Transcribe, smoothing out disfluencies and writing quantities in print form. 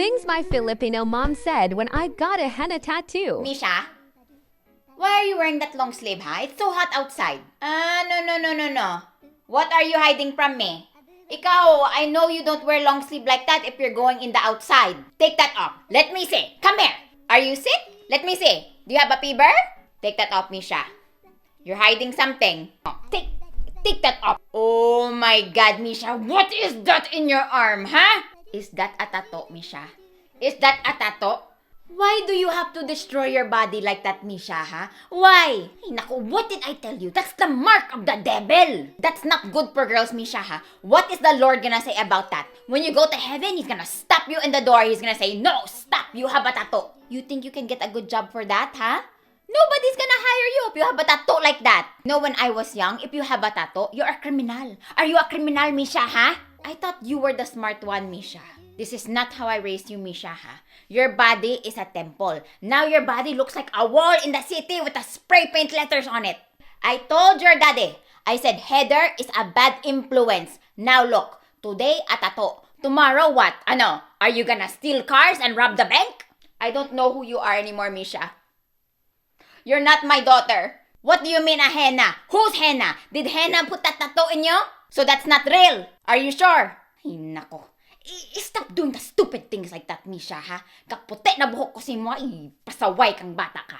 things my Filipino mom said when I got a henna tattoo. Misha? Why are you wearing that long sleeve, huh? It's so hot outside. No. What are you hiding from me? Ikaw, I know you don't wear long sleeve like that if you're going in the outside. Take that off. Let me see. Come here. Are you sick? Let me see. Do you have a fever? Take that off, Misha. You're hiding something. Take that off. Oh my God, Misha. What is that in your arm, huh? Is that a tattoo, Misha? Is that a tattoo? Why do you have to destroy your body like that, Misha, ha? Why? Ay, naku, what did I tell you? That's the mark of the devil. That's not good for girls, Misha, ha? What is the Lord gonna say about that? When you go to heaven, He's gonna stop you in the door. He's gonna say, no, stop, you have a tattoo. You think you can get a good job for that, ha? Nobody's gonna hire you if you have a tattoo like that. No, when I was young, if you have a tattoo, you're a criminal. Are you a criminal, Misha, ha? I thought you were the smart one, Misha. This is not how I raised you, Misha, ha? Your body is a temple. Now your body looks like a wall in the city with a spray paint letters on it. I told your daddy. I said Heather is a bad influence. Now look, today a tattoo. Tomorrow what? Ano? Are you gonna steal cars and rob the bank? I don't know who you are anymore, Misha. You're not my daughter. What do you mean a henna? Who's henna? Did henna put that tattoo in you? So that's not real. Are you sure? Ay, nako. Stop doing the stupid things like that, Misha, ha? Kaputi na buhok ko si mo, pasaway kang bata ka.